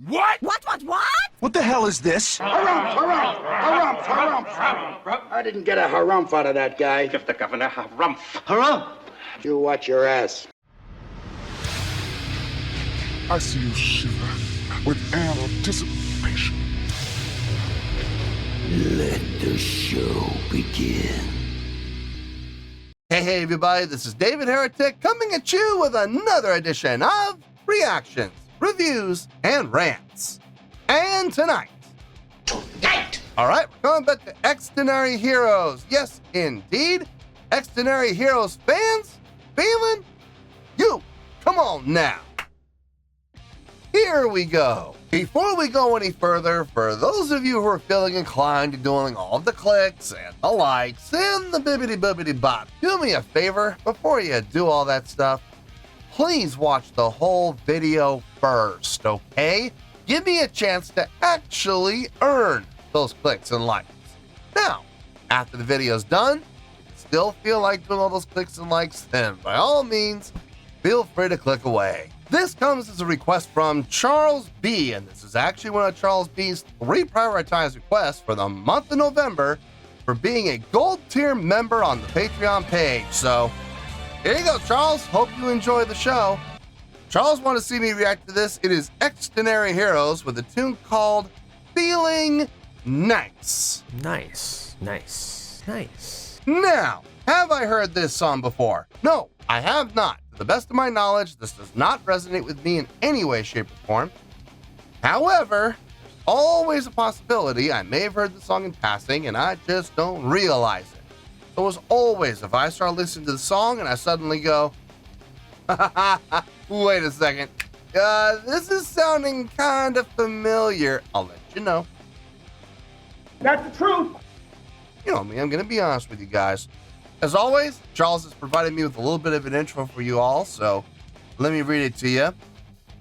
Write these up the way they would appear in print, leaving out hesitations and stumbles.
What? What? What the hell is this? Harumph. I didn't get a harumph out of that guy. Give the governor harumph. Harumph! You watch your ass. I see you shiver with anticipation. Let the show begin. Hey everybody, this is David Heretic coming at you with another edition of Reactions, Reviews, and Rants. And tonight, alright, we're going back to Xdinary Heroes. Yes, indeed, Xdinary Heroes fans, feeling you. Come on now. Here we go. Before we go any further, for those of you who are feeling inclined to doing all the clicks and the likes and the bibbidi-bobbidi bop, do me a favor before you do all that stuff. Please watch the whole video first, okay? Give me a chance to actually earn those clicks and likes. Now, after the video's done, if you still feel like doing all those clicks and likes, then by all means, feel free to click away. This comes as a request from Charles B, and this is actually one of Charles B's 3 prioritized requests for the month of November for being a gold tier member on the Patreon page. So, here you go, Charles. Hope you enjoy the show. Charles wanted to see me react to this. It is Xdinary Heroes with a tune called Feeling Nice. Nice. Now, have I heard this song before? No, I have not. To the best of my knowledge, this does not resonate with me in any way, shape, or form. However, there's always a possibility I may have heard the song in passing and I just don't realize it. So as always, if I start listening to the song and I suddenly go, wait a second, this is sounding kind of familiar, I'll let you know. That's the truth. You know me, I'm going to be honest with you guys. As always, Charles has provided me with a little bit of an intro for you all, so let me read it to you.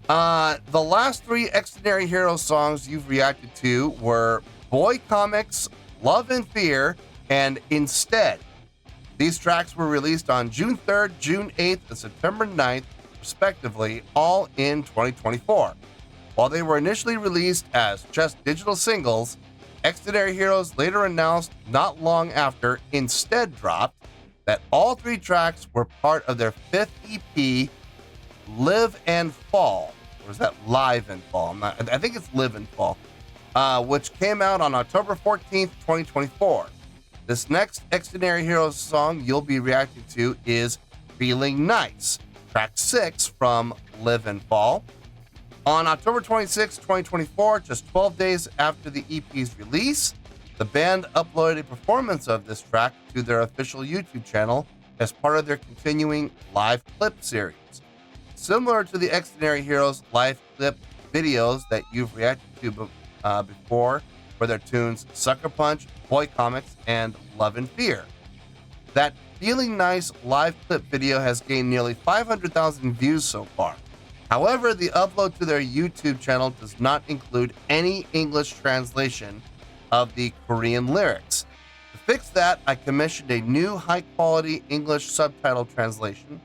The last 3 Xdinary Heroes songs you've reacted to were Boy Comics, Love and Fear, and Instead. These tracks were released on June 3rd, June 8th, and September 9th, respectively, all in 2024. While they were initially released as just digital singles, Xdinary Heroes later announced not long after Instead dropped that all 3 tracks were part of their 5th EP, Live and Fall. Or is that Live and Fall? I think it's Live and Fall, which came out on October 14th, 2024. This next Xdinary Heroes song you'll be reacting to is Feeling Nice, track 6 from Live and Fall. On October 26, 2024, just 12 days after the EP's release, the band uploaded a performance of this track to their official YouTube channel as part of their continuing live clip series. Similar to the Xdinary Heroes live clip videos that you've reacted to before for their tunes Sucker Punch, Boy Comics, and Love and Fear. That Feeling Nice live clip video has gained nearly 500,000 views so far. However, the upload to their YouTube channel does not include any English translation of the Korean lyrics. To fix that, I commissioned a new high-quality English subtitle translation,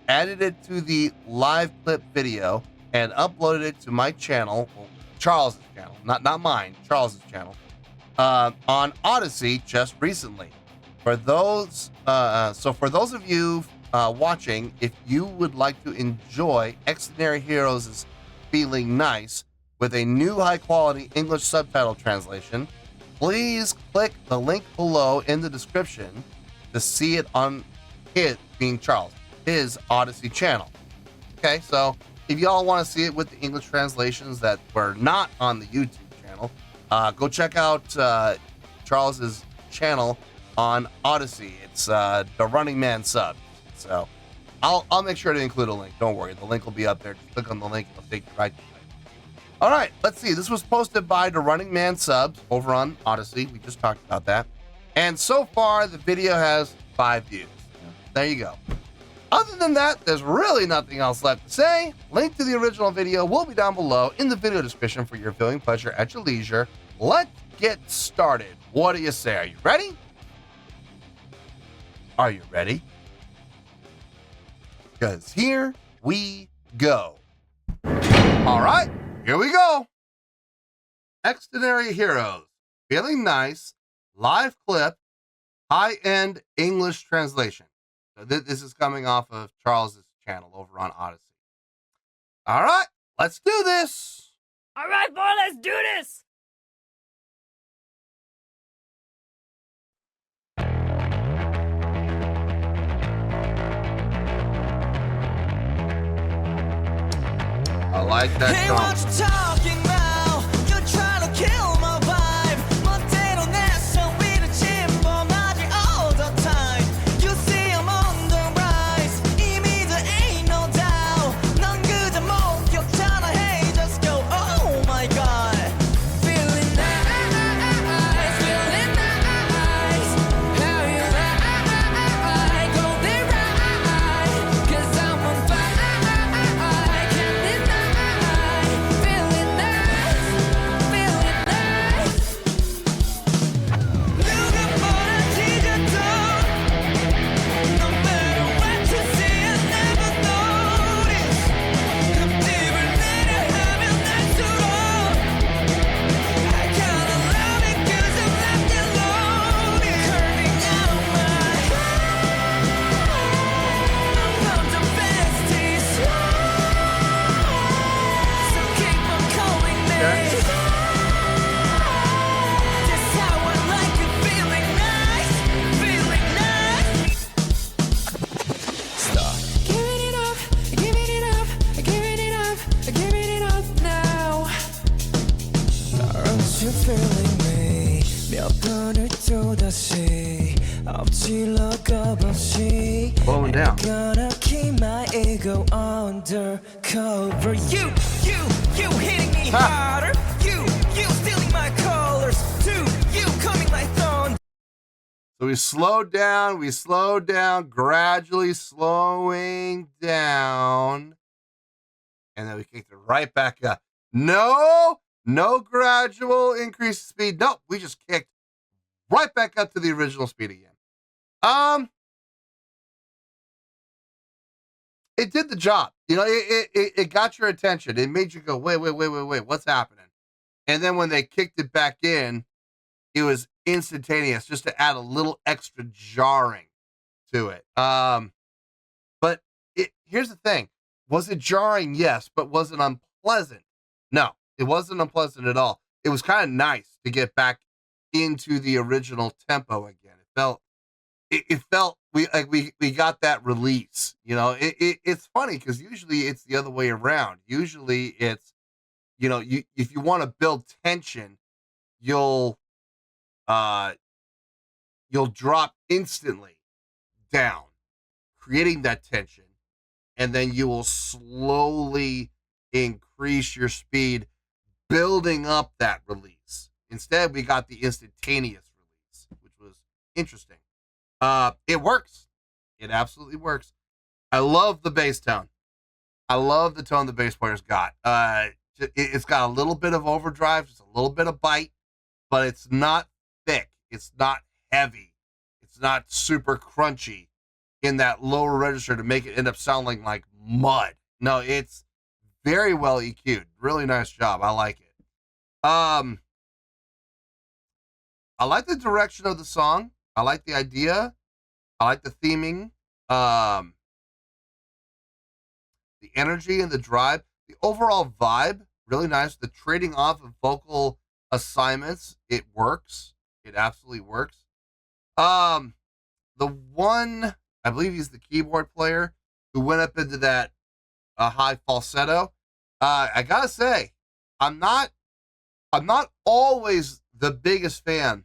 added it to the live clip video, and uploaded it to my channel, well, Charles's channel, not mine, Charles's channel, on Odyssey just recently. For those of you watching, if you would like to enjoy Xdinary Heroes' Feeling Nice with a new high-quality English subtitle translation, please click the link below in the description to see it on being Charles, his Odyssey channel. Okay, so if y'all want to see it with the English translations that were not on the YouTube channel, go check out Charles's channel on Odyssey. It's the Running Man Sub. So I'll make sure to include a link. Don't worry, the link will be up there. Just click on the link, it'll take you right to it. All right, let's see. This was posted by the Running Man Subs over on Odyssey. We just talked about that. And so far, the video has 5 views. There you go. Other than that, there's really nothing else left to say. Link to the original video will be down below in the video description for your viewing pleasure at your leisure. Let's get started. What do you say? Are you ready? Are you ready? Because here we go. All right, Here we go. Xdinary Heroes. Feeling Nice. Live clip. High-end English translation. So this is coming off of Charles's channel over on Odyssey. All right, let's do this. All right, boy, let's do this. I like that Hey, song. what you talking about? You're trying to kill my vibe. 멋대로 내 소리를 침범하지 all the time. You see I'm on the rise. 이미 there ain't no doubt. 넌 그저 목격자나. Hey, just go. Oh my God. Feeling nice, feeling nice. How you like? Go there right. 'Cause I'm on fire. Can't deny. Feeling nice, feeling nice. 누가 뭐라 지져도 no matter what you see, I never notice. 흠집을 내려 하면 날수록 I kinda love it 'cause I'm left alone. Curving out my from the besties. So keep on calling me. That's how I like it, feeling nice, feeling nice. Stop. Giving it up, giving it up, giving it up, giving it up now. Aren't you feeling me? 몇 번을 또다시 엎질러 겁없이 Blowing down. Gonna keep my ego undercover. You hitting me harder. You stealing my colors. Too, you coming like thunder. So we slowed down, gradually slowing down. And then we kicked it right back up. No gradual increase in speed. Nope, we just kicked right back up to the original speed again. It did the job. You know, it got your attention. It made you go, wait, what's happening? And then when they kicked it back in, it was instantaneous, just to add a little extra jarring to it. But here's the thing. Was it jarring? Yes, but was it unpleasant? No, it wasn't unpleasant at all. It was kind of nice to get back into the original tempo again. It felt we got that release. You know, it's funny because usually it's the other way around. Usually it's, you know, if you want to build tension, you'll drop instantly down, creating that tension, and then you will slowly increase your speed, building up that release. Instead, we got the instantaneous release, which was interesting. It works. It absolutely works. I love the bass tone. I love the tone the bass players got. It's got a little bit of overdrive, just a little bit of bite, but it's not thick. It's not heavy. It's not super crunchy in that lower register to make it end up sounding like mud. No, it's very well EQ'd. Really nice job. I like it. I like the direction of the song. I like the idea. I like the theming. The energy and the drive. The overall vibe, really nice. The trading off of vocal assignments, it works. It absolutely works. The one, I believe he's the keyboard player who went up into that high falsetto. I gotta say, I'm not always the biggest fan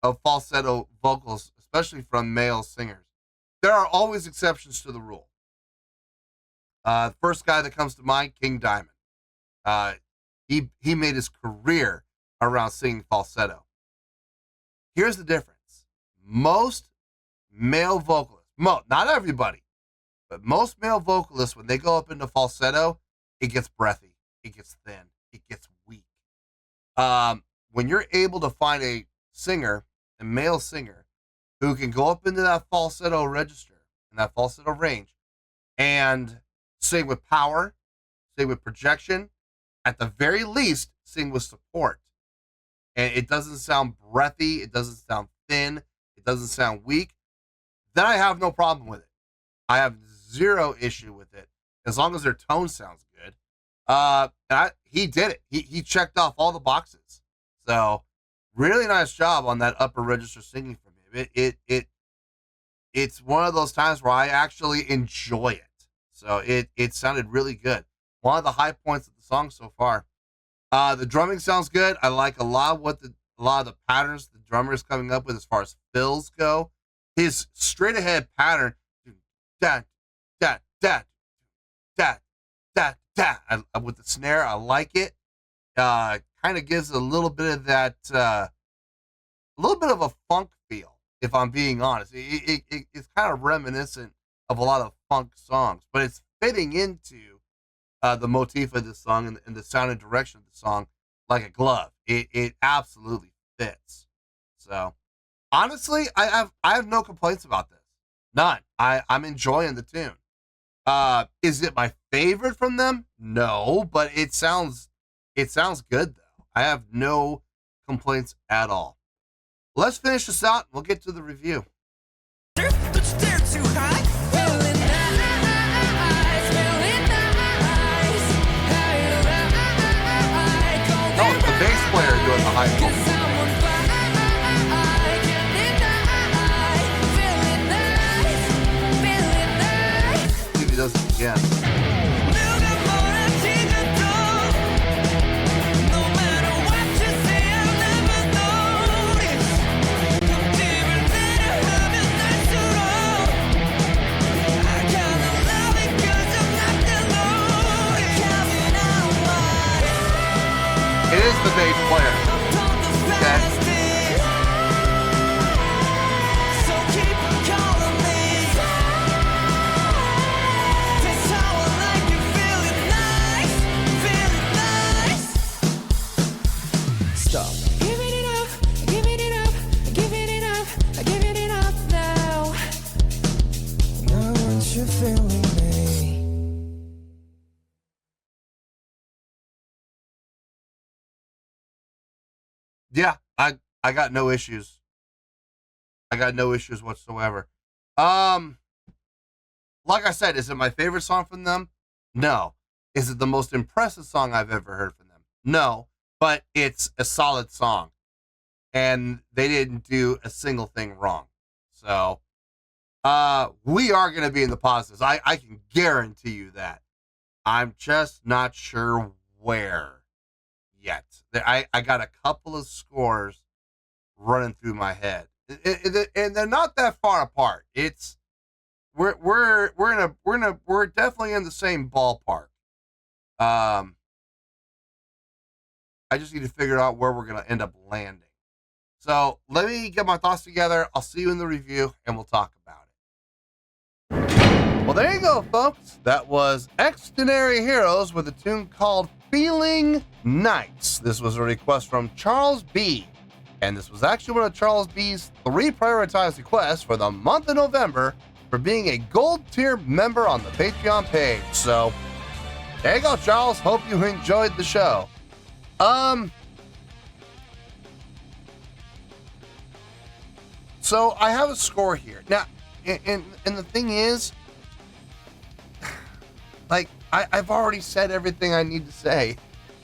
of falsetto vocals, especially from male singers. There are always exceptions to the rule. The first guy that comes to mind, King Diamond. He made his career around singing falsetto. Here's the difference. Most male vocalists, not everybody, but most male vocalists, when they go up into falsetto, it gets breathy, it gets thin, it gets weak. When you're able to find a singer, a male singer, who can go up into that falsetto register, in that falsetto range, and sing with power, sing with projection, at the very least, sing with support. And it doesn't sound breathy. It doesn't sound thin. It doesn't sound weak. Then I have no problem with it. I have zero issue with it as long as their tone sounds good. He did it. He checked off all the boxes. So really nice job on that upper register singing from him. It's one of those times where I actually enjoy it. So it sounded really good. One of the high points of the song so far. The drumming sounds good. I like a lot of the patterns the drummer is coming up with as far as fills go. His straight ahead pattern, da da da da da da. With the snare, I like it. Kind of gives a little bit of that, a little bit of a funk feel. If I'm being honest, it's kind of reminiscent of a lot of funk songs, but it's fitting into the motif of the song and the sound and direction of the song like a glove. It absolutely fits. So honestly, I have no complaints about this. None. I'm enjoying the tune. Is it my favorite from them? No, but it sounds good though. I have no complaints at all. Let's finish this out. We'll get to the review. No, it's the bass player doing the high note. See if he does it again. It is the bass player. Okay. Stop. Giving it up, giving it up, giving it up, giving it up now. Now aren't you feeling me? Yeah, I got no issues. I got no issues whatsoever. Like I said, is it my favorite song from them? No. Is it the most impressive song I've ever heard from them? No, but it's a solid song. And they didn't do a single thing wrong. So, we are going to be in the positives. I can guarantee you that. I'm just not sure where yet. I got a couple of scores running through my head, and they're not that far apart. It's we're definitely in the same ballpark. I just need to figure out where we're gonna end up landing. So let me get my thoughts together. I'll see you in the review, and we'll talk about it. Well, there you go, folks. That was Xdinary Heroes with a tune called Feeling Nights. This was a request from Charles B. And this was actually one of Charles B's 3 prioritized requests for the month of November for being a gold tier member on the Patreon page. So there you go, Charles. Hope you enjoyed the show. So I have a score here. Now, and the thing is, like, I've already said everything I need to say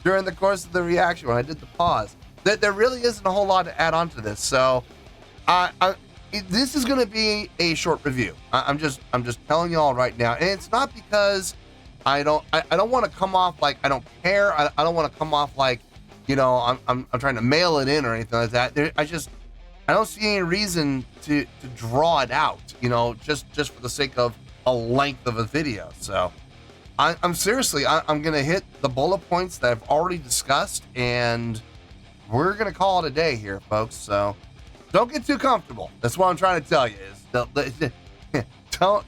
during the course of the reaction when I did the pause. There really isn't a whole lot to add on to this. So this is going to be a short review. I'm just telling you all right now. And it's not because I don't want to come off like I don't care. I don't want to come off like, you know, I'm trying to mail it in or anything like that. I don't see any reason to draw it out, you know, just for the sake of a length of a video. So I'm seriously, I'm going to hit the bullet points that I've already discussed, and we're going to call it a day here, folks. So don't get too comfortable. That's what I'm trying to tell you is don't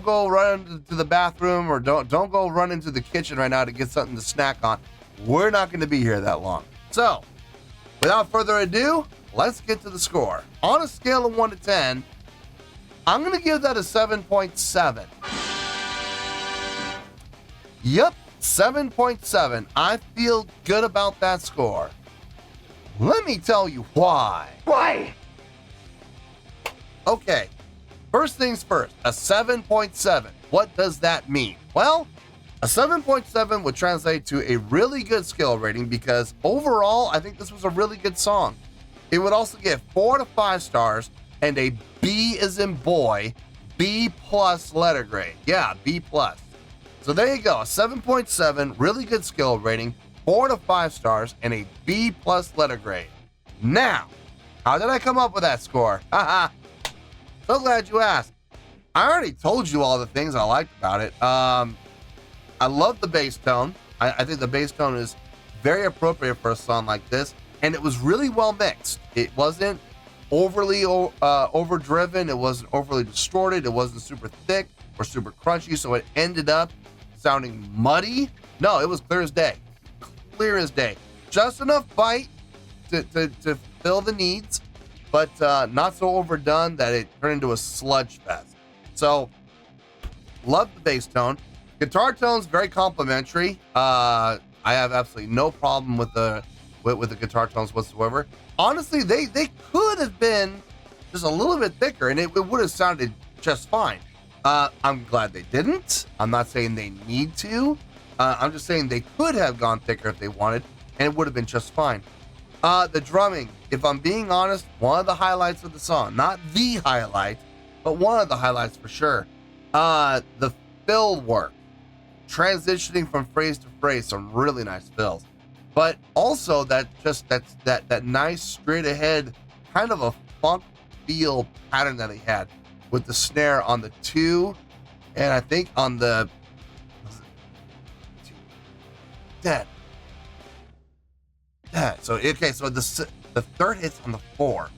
go run into the bathroom, or don't go run into the kitchen right now to get something to snack on. We're not going to be here that long. So without further ado, let's get to the score. On a scale of 1 to 10, I'm going to give that a 7.7. Yep, 7.7. I feel good about that score. Let me tell you why. Why? Okay, first things first, a 7.7. What does that mean? Well, a 7.7 would translate to a really good skill rating because overall, I think this was a really good song. It would also get 4 to 5 stars and a B as in boy, B plus letter grade. Yeah, B plus. So there you go, a 7.7, really good skill rating, 4 to 5 stars, and a B plus letter grade. Now, how did I come up with that score? Haha. So glad you asked. I already told you all the things I liked about it. I love the bass tone. I think the bass tone is very appropriate for a song like this, and it was really well mixed. It wasn't overly overdriven. It wasn't overly distorted. It wasn't super thick or super crunchy, so it ended up sounding muddy. No, it was clear as day. Clear as day. Just enough bite to fill the needs, but not so overdone that it turned into a sludge fest. So, love the bass tone. Guitar tone's very complimentary. I have absolutely no problem with the guitar tones whatsoever. Honestly, they could have been just a little bit thicker, and it would have sounded just fine. I'm glad they didn't. I'm not saying they need to. I'm just saying they could have gone thicker if they wanted, and it would have been just fine. The drumming, if I'm being honest, one of the highlights of the song. Not the highlight, but one of the highlights for sure. The fill work. Transitioning from phrase to phrase, some really nice fills. But also that nice straight ahead kind of a funk feel pattern that he had with the snare on the 2, and I think on the dead. So okay, so the third hit's on the 4.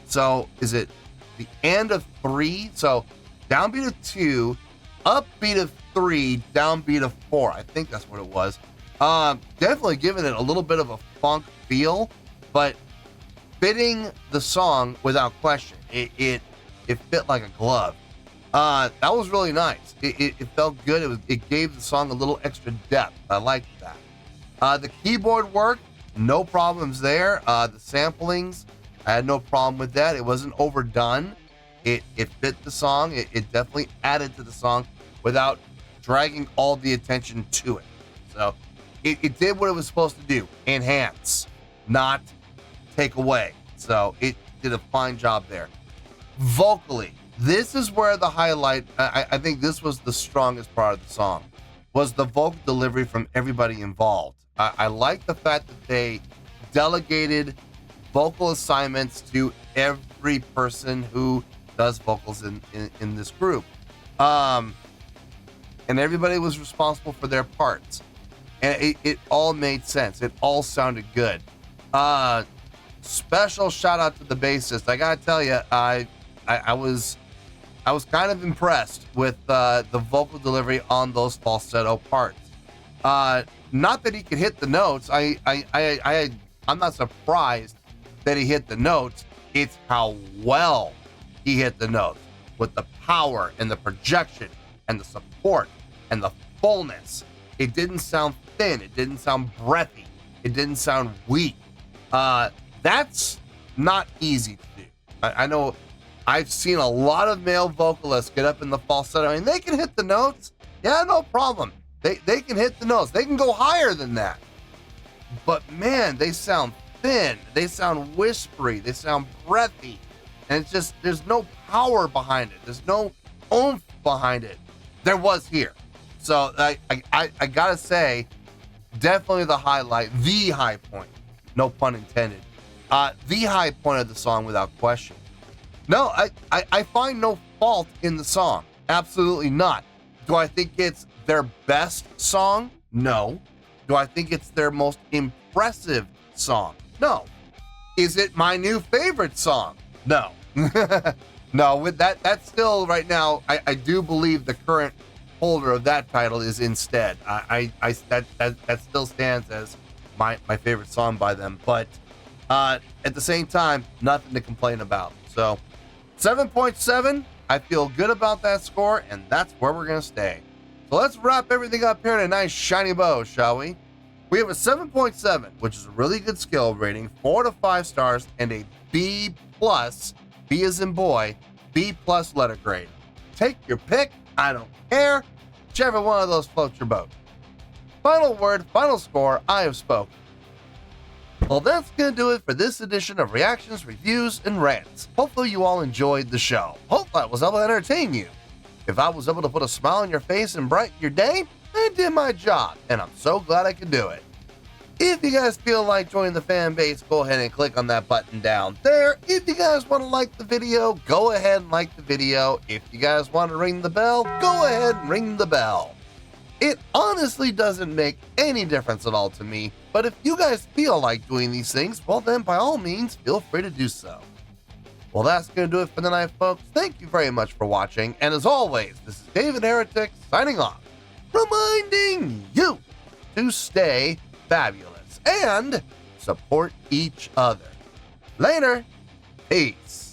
So is it the end of 3? So downbeat of 2, upbeat of 3, downbeat of 4. I think that's what it was. Definitely giving it a little bit of a funk feel, but fitting the song without question. It fit like a glove. That was really nice. It felt good. It gave the song a little extra depth. I liked that. The keyboard work, no problems there. The samplings, I had no problem with that. It wasn't overdone. It fit the song. It definitely added to the song without dragging all the attention to it. So it did what it was supposed to do. Enhance, not take away. So it did a fine job there. Vocally, this is where the highlight, I think this was the strongest part of the song, was the vocal delivery from everybody involved. I like the fact that they delegated vocal assignments to every person who does vocals in this group. And everybody was responsible for their parts. And it all made sense. It all sounded good. Special shout out to the bassist. I gotta tell you, I was kind of impressed with the vocal delivery on those falsetto parts. Not that he could hit the notes. I'm not surprised that he hit the notes. It's how well he hit the notes with the power and the projection and the support and the fullness. It didn't sound thin. It didn't sound breathy. It didn't sound weak. That's not easy to do. I know I've seen a lot of male vocalists get up in the falsetto and they can hit the notes. Yeah, no problem. They can hit the notes. They can go higher than that. But man, they sound thin. They sound whispery. They sound breathy. And it's just, there's no power behind it. There's no oomph behind it. There was here. So I gotta say, definitely the highlight, the high point, no pun intended, the high point of the song without question. No, I find no fault in the song. Absolutely not. Do I think it's their best song? No. Do I think it's their most impressive song? No. Is it my new favorite song? No. No, with that's still right now, I do believe the current holder of that title is Instead. That still stands as my favorite song by them, but at the same time, nothing to complain about. So 7.7, I feel good about that score, and that's where we're gonna stay. So let's wrap everything up here in a nice shiny bow, shall we? We have a 7.7, which is a really good skill rating, 4 to 5 stars, and a B+, B as in boy, B+ letter grade. Take your pick, I don't care, whichever one of those floats your boat. Final word, final score, I have spoken. Well, that's going to do it for this edition of Reactions, Reviews, and Rants. Hopefully you all enjoyed the show. Hopefully I was able to entertain you. If I was able to put a smile on your face and brighten your day, I did my job, and I'm so glad I could do it. If you guys feel like joining the fan base, go ahead and click on that button down there. If you guys want to like the video, go ahead and like the video. If you guys want to ring the bell, go ahead and ring the bell. It honestly doesn't make any difference at all to me, but if you guys feel like doing these things, well then by all means, feel free to do so. Well, that's going to do it for tonight, folks. Thank you very much for watching, and as always, this is David Heretic signing off, reminding you to stay fabulous and support each other. Later. Peace.